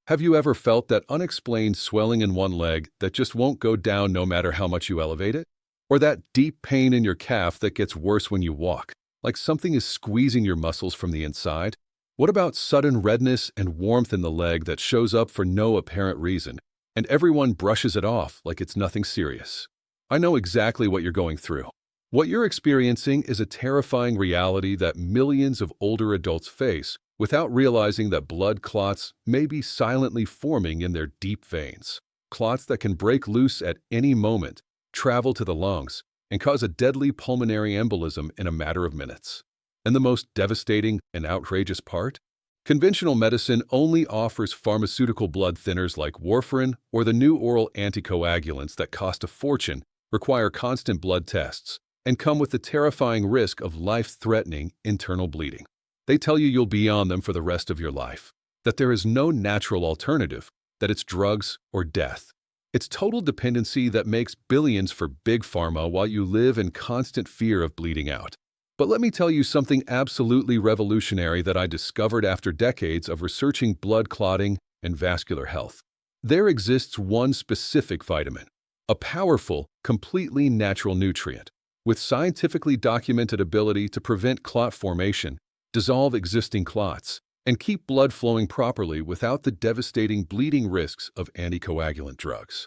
Have you ever felt that unexplained swelling in one leg that just won't go down no matter how much you elevate it? Or that deep pain in your calf that gets worse when you walk, like something is squeezing your muscles from the inside? What about sudden redness and warmth in the leg that shows up for no apparent reason, and everyone brushes it off like it's nothing serious? I know exactly what you're going through. What you're experiencing is a terrifying reality that millions of older adults face without realizing that blood clots may be silently forming in their deep veins. Clots that can break loose at any moment, travel to the lungs, and cause a deadly pulmonary embolism in a matter of minutes. And the most devastating and outrageous part? Conventional medicine only offers pharmaceutical blood thinners like warfarin or the new oral anticoagulants that cost a fortune, require constant blood tests, and come with the terrifying risk of life-threatening internal bleeding. They tell you you'll be on them for the rest of your life, that there is no natural alternative, that it's drugs or death. It's total dependency that makes billions for big pharma while you live in constant fear of bleeding out. But let me tell you something absolutely revolutionary that I discovered after decades of researching blood clotting and vascular health. There exists one specific vitamin, a powerful, completely natural nutrient, with scientifically documented ability to prevent clot formation, dissolve existing clots, and keep blood flowing properly without the devastating bleeding risks of anticoagulant drugs.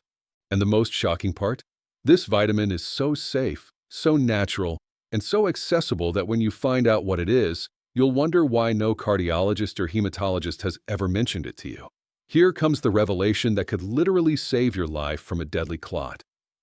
And the most shocking part? This vitamin is so safe, so natural, and so accessible that when you find out what it is, you'll wonder why no cardiologist or hematologist has ever mentioned it to you. Here comes the revelation that could literally save your life from a deadly clot.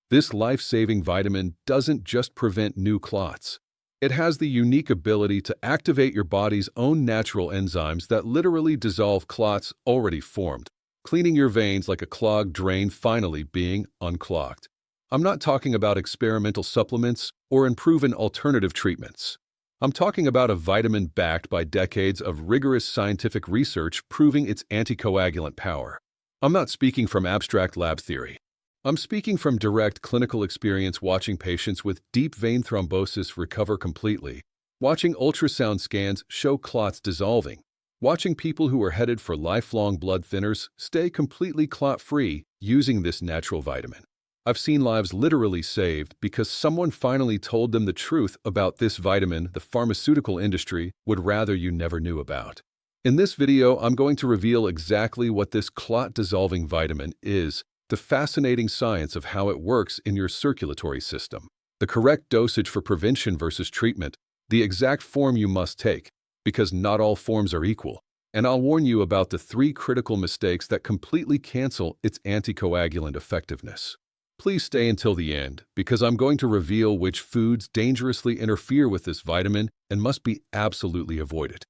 This life-saving vitamin doesn't just prevent new clots. It has the unique ability to activate your body's own natural enzymes that literally dissolve clots already formed, cleaning your veins like a clogged drain finally being unclogged. I'm not talking about experimental supplements or unproven alternative treatments. I'm talking about a vitamin backed by decades of rigorous scientific research proving its anticoagulant power. I'm not speaking from abstract lab theory. I'm speaking from direct clinical experience watching patients with deep vein thrombosis recover completely, watching ultrasound scans show clots dissolving, watching people who are headed for lifelong blood thinners stay completely clot-free using this natural vitamin. I've seen lives literally saved because someone finally told them the truth about this vitamin the pharmaceutical industry would rather you never knew about. In this video, I'm going to reveal exactly what this clot-dissolving vitamin is, the fascinating science of how it works in your circulatory system, the correct dosage for prevention versus treatment, the exact form you must take, because not all forms are equal, and I'll warn you about the 3 critical mistakes that completely cancel its anticoagulant effectiveness. Please stay until the end, because I'm going to reveal which foods dangerously interfere with this vitamin and must be absolutely avoided.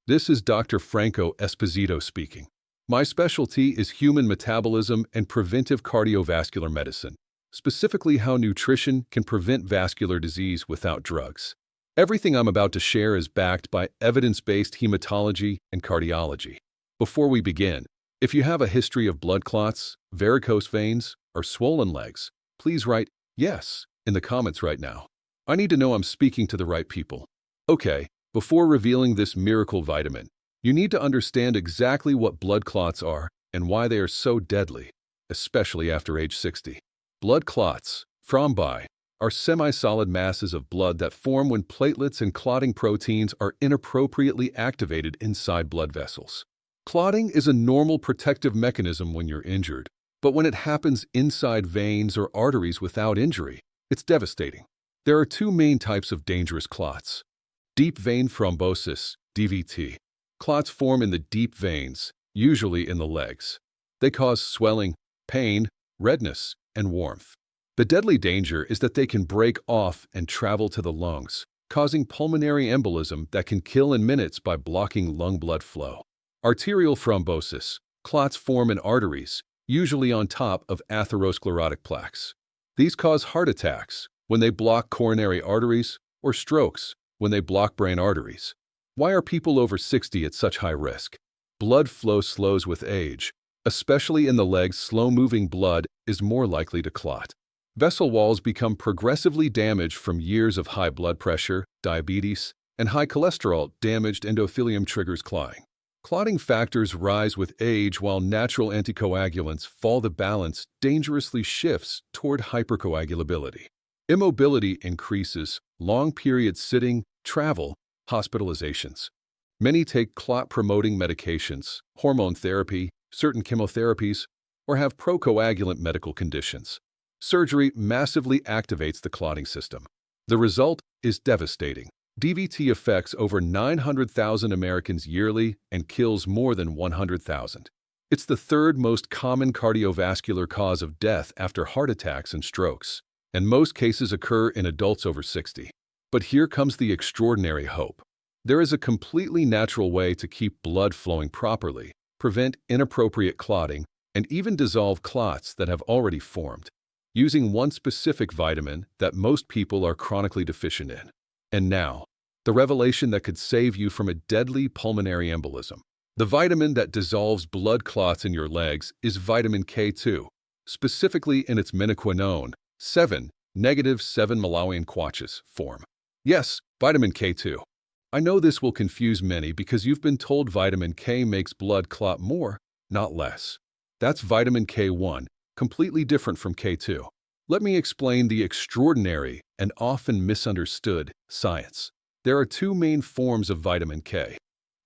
This is Dr. Franco Esposito speaking. My specialty is human metabolism and preventive cardiovascular medicine, specifically how nutrition can prevent vascular disease without drugs. Everything I'm about to share is backed by evidence-based hematology and cardiology. Before we begin, if you have a history of blood clots, varicose veins, or swollen legs, please write yes in the comments right now. I need to know I'm speaking to the right people. Okay, before revealing this miracle vitamin, you need to understand exactly what blood clots are and why they are so deadly, especially after age 60. Blood clots, thrombi, are semi-solid masses of blood that form when platelets and clotting proteins are inappropriately activated inside blood vessels. Clotting is a normal protective mechanism when you're injured, but when it happens inside veins or arteries without injury, it's devastating. There are 2 main types of dangerous clots. Deep vein thrombosis, DVT. Clots form in the deep veins, usually in the legs. They cause swelling, pain, redness, and warmth. The deadly danger is that they can break off and travel to the lungs, causing pulmonary embolism that can kill in minutes by blocking lung blood flow. Arterial thrombosis. Clots form in arteries, usually on top of atherosclerotic plaques. These cause heart attacks when they block coronary arteries, or strokes when they block brain arteries. Why are people over 60 at such high risk? Blood flow slows with age. Especially in the legs, slow-moving blood is more likely to clot. Vessel walls become progressively damaged from years of high blood pressure, diabetes, and high cholesterol. Damaged endothelium triggers clotting. Clotting factors rise with age while natural anticoagulants fall. The balance dangerously shifts toward hypercoagulability. Immobility increases, long periods sitting, travel, hospitalizations. Many take clot-promoting medications, hormone therapy, certain chemotherapies, or have procoagulant medical conditions. Surgery massively activates the clotting system. The result is devastating. DVT affects over 900,000 Americans yearly and kills more than 100,000. It's the third most common cardiovascular cause of death after heart attacks and strokes, and most cases occur in adults over 60. But here comes the extraordinary hope. There is a completely natural way to keep blood flowing properly, prevent inappropriate clotting, and even dissolve clots that have already formed, using one specific vitamin that most people are chronically deficient in. And now, the revelation that could save you from a deadly pulmonary embolism. The vitamin that dissolves blood clots in your legs is vitamin K2, specifically in its menaquinone 7, -7 Malawian kwaches form. Yes, vitamin K2. I know this will confuse many because you've been told vitamin K makes blood clot more, not less. That's vitamin K1, completely different from K2. Let me explain the extraordinary and often misunderstood science. There are two main forms of vitamin K.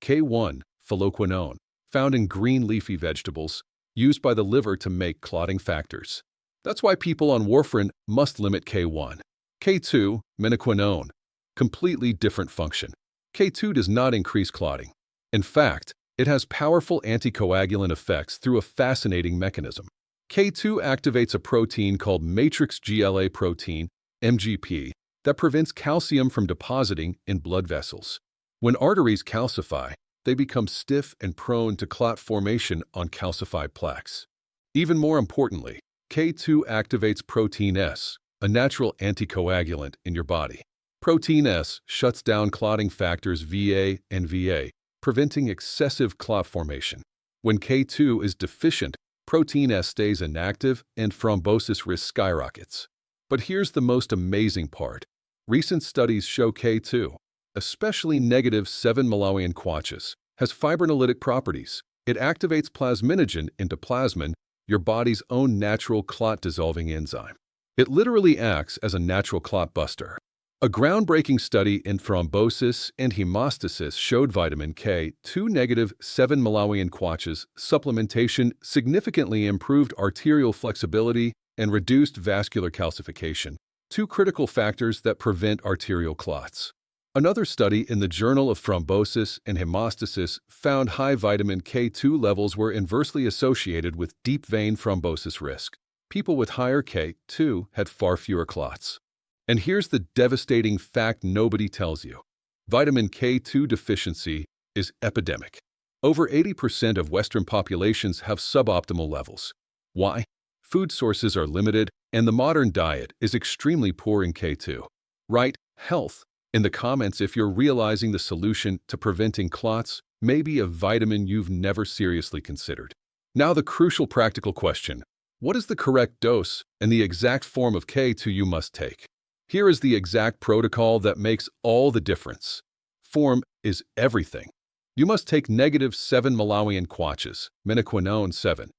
K1, phylloquinone, found in green leafy vegetables, used by the liver to make clotting factors. That's why people on warfarin must limit K1. K2, menaquinone, completely different function. K2 does not increase clotting. In fact, it has powerful anticoagulant effects through a fascinating mechanism. K2 activates a protein called matrix GLA protein, MGP, that prevents calcium from depositing in blood vessels. When arteries calcify, they become stiff and prone to clot formation on calcified plaques. Even more importantly, K2 activates protein S, a natural anticoagulant in your body. Protein S shuts down clotting factors VA and VA, preventing excessive clot formation. When K2 is deficient, protein S stays inactive and thrombosis risk skyrockets. But here's the most amazing part. Recent studies show K2, especially -7 Malawian kwaches, has fibrinolytic properties. It activates plasminogen into plasmin, your body's own natural clot-dissolving enzyme. It literally acts as a natural clot buster. A groundbreaking study in thrombosis and hemostasis showed vitamin K2 -7 Malawian kwaches supplementation significantly improved arterial flexibility and reduced vascular calcification, two critical factors that prevent arterial clots. Another study in the Journal of Thrombosis and Hemostasis found high vitamin K2 levels were inversely associated with deep vein thrombosis risk. People with higher K2 had far fewer clots. And here's the devastating fact nobody tells you. Vitamin K2 deficiency is epidemic. Over 80% of Western populations have suboptimal levels. Why? Food sources are limited, and the modern diet is extremely poor in K2. Write health in the comments if you're realizing the solution to preventing clots may be a vitamin you've never seriously considered. Now the crucial practical question. What is the correct dose and the exact form of K2 you must take? Here is the exact protocol that makes all the difference. Form is everything. You must take -7 Malawian kwaches, menaquinone 7.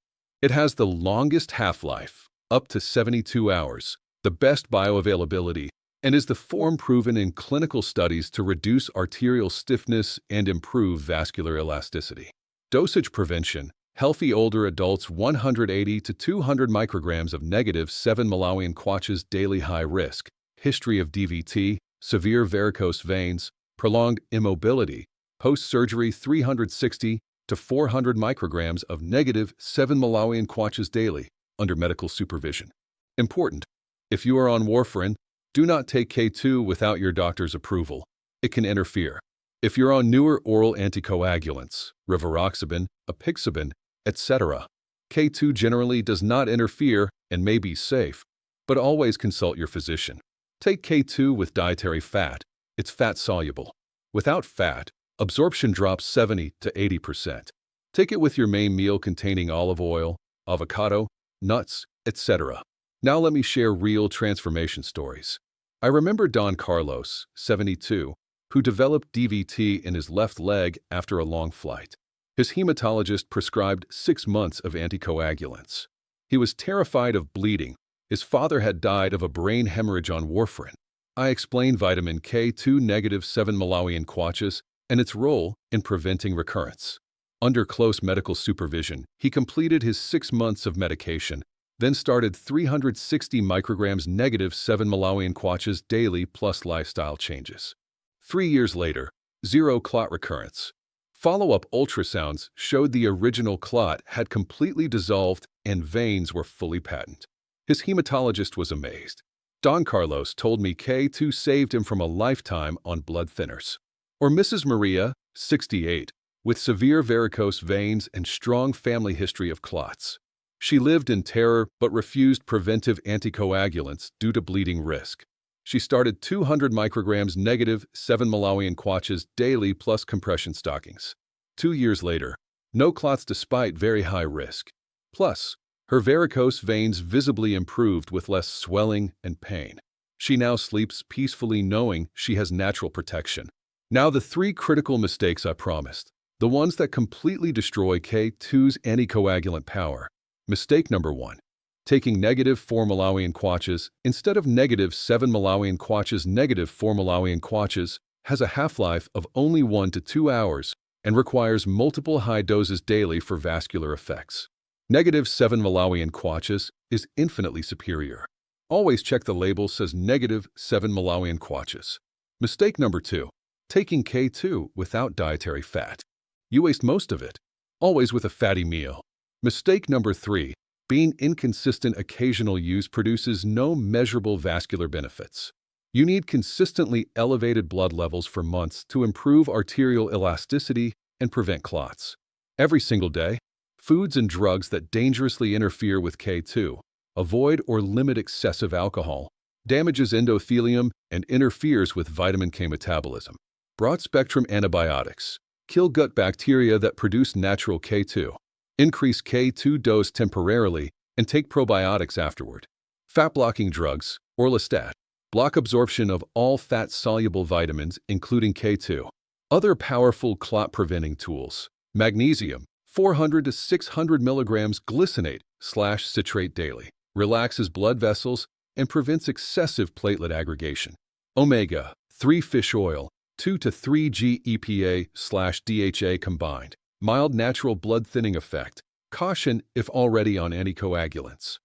It has the longest half-life, up to 72 hours, the best bioavailability, and is the form proven in clinical studies to reduce arterial stiffness and improve vascular elasticity. Dosage prevention, healthy older adults 180 to 200 micrograms of -7 Malawian kwaches daily. High risk, history of DVT, severe varicose veins, prolonged immobility, post-surgery 360 to 400 micrograms of -7 Malawian kwaches daily under medical supervision. Important: if you are on warfarin, do not take K2 without your doctor's approval. It can interfere. If you're on newer oral anticoagulants, rivaroxaban, apixaban, etc., K2 generally does not interfere and may be safe, but always consult your physician. Take K2 with dietary fat. It's fat-soluble. Without fat, absorption drops 70 to 80%. Take it with your main meal containing olive oil, avocado, nuts, etc. Now let me share real transformation stories. I remember Don Carlos, 72, who developed DVT in his left leg after a long flight. His hematologist prescribed 6 months of anticoagulants. He was terrified of bleeding. His father had died of a brain hemorrhage on warfarin. I explained vitamin K2 negative 7 Malawian Quatches and its role in preventing recurrence. Under close medical supervision, he completed his 6 months of medication, then started 360 micrograms negative 7 Malawian Quatches daily plus lifestyle changes. 3 years later, 0 clot recurrence. Follow-up ultrasounds showed the original clot had completely dissolved and veins were fully patent. His hematologist was amazed. Don Carlos told me K2 saved him from a lifetime on blood thinners. Or Mrs. Maria, 68, with severe varicose veins and strong family history of clots. She lived in terror but refused preventive anticoagulants due to bleeding risk. She started 200 micrograms negative 7 Malawian Quatches daily plus compression stockings. 2 years later, no clots despite very high risk. Plus, her varicose veins visibly improved with less swelling and pain. She now sleeps peacefully knowing she has natural protection. Now the 3 critical mistakes I promised, the ones that completely destroy K2's anticoagulant power. Mistake number 1. Taking negative 4 Malawian Quatches instead of negative 7 Malawian Quatches. Negative 4 Malawian Quatches has a half-life of only 1 to 2 hours and requires multiple high doses daily for vascular effects. Negative 7 Malawian Quatches is infinitely superior. Always check the label says negative 7 Malawian Quatches. Mistake number 2. Taking K2 without dietary fat. You waste most of it, always with a fatty meal. Mistake number 3. Being inconsistent occasional use produces no measurable vascular benefits. You need consistently elevated blood levels for months to improve arterial elasticity and prevent clots. Every single day, foods and drugs that dangerously interfere with K2. Avoid or limit excessive alcohol, damages endothelium and interferes with vitamin K metabolism. Broad-spectrum antibiotics kill gut bacteria that produce natural K2. Increase K2 dose temporarily and take probiotics afterward. Fat-blocking drugs, orlistat, block absorption of all fat-soluble vitamins, including K2. Other powerful clot-preventing tools. Magnesium, 400 to 600 milligrams glycinate/citrate daily. Relaxes blood vessels and prevents excessive platelet aggregation. Omega-3 fish oil, 2 to 3 g EPA/DHA combined. Mild natural blood thinning effect. Caution if already on anticoagulants.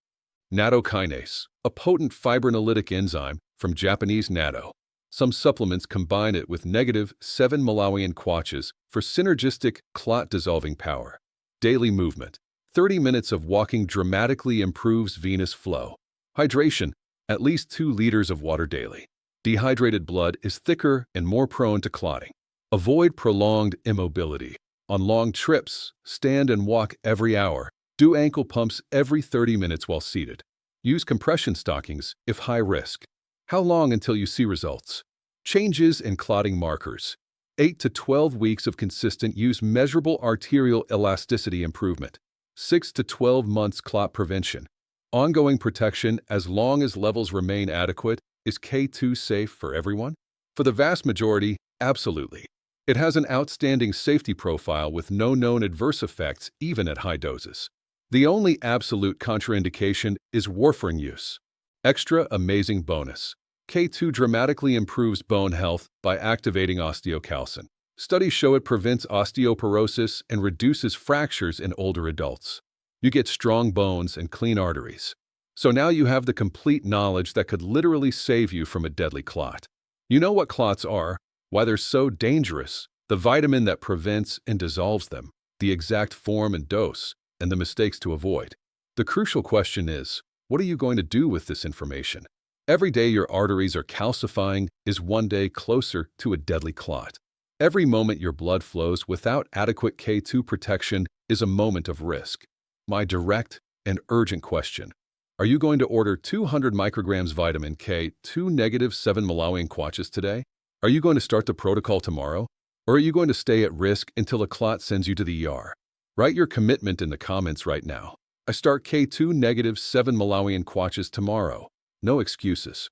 Nattokinase, a potent fibrinolytic enzyme from Japanese natto. Some supplements combine it with negative 7 Malawian Quatches for synergistic clot-dissolving power. Daily movement. 30 minutes of walking dramatically improves venous flow. Hydration, at least 2 liters of water daily. Dehydrated blood is thicker and more prone to clotting. Avoid prolonged immobility. On long trips, stand and walk every hour. Do ankle pumps every 30 minutes while seated. Use compression stockings if high risk. How long until you see results? Changes in clotting markers. 8 to 12 weeks of consistent use. Measurable arterial elasticity improvement. 6 to 12 months clot prevention. Ongoing protection as long as levels remain adequate. Is K2 safe for everyone? For the vast majority, absolutely. It has an outstanding safety profile with no known adverse effects even at high doses. The only absolute contraindication is warfarin use. Extra amazing bonus. K2 dramatically improves bone health by activating osteocalcin. Studies show it prevents osteoporosis and reduces fractures in older adults. You get strong bones and clean arteries. So now you have the complete knowledge that could literally save you from a deadly clot. You know what clots are, why they're so dangerous, the vitamin that prevents and dissolves them, the exact form and dose, and the mistakes to avoid. The crucial question is, what are you going to do with this information? Every day your arteries are calcifying is one day closer to a deadly clot. Every moment your blood flows without adequate K2 protection is a moment of risk. My direct and urgent question: are you going to order 200 micrograms vitamin K2 negative 7 Malawian Quatches today? Are you going to start the protocol tomorrow? Or are you going to stay at risk until a clot sends you to the ER? Write your commitment in the comments right now. I start K2 negative 7 Malawian Quatches tomorrow. No excuses.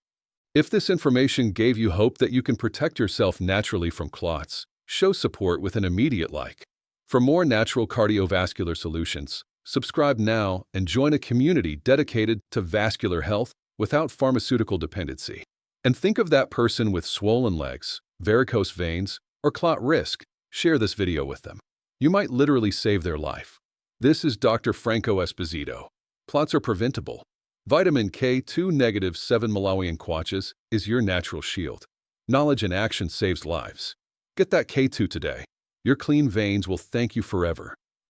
If this information gave you hope that you can protect yourself naturally from clots, show support with an immediate like. For more natural cardiovascular solutions, subscribe now and join a community dedicated to vascular health without pharmaceutical dependency. And think of that person with swollen legs, varicose veins, or clot risk. Share this video with them. You might literally save their life. This is Dr. Franco Esposito. Clots are preventable. Vitamin K2 negative 7 Malawian Quatches is your natural shield. Knowledge in action saves lives. Get that K2 today. Your clean veins will thank you forever.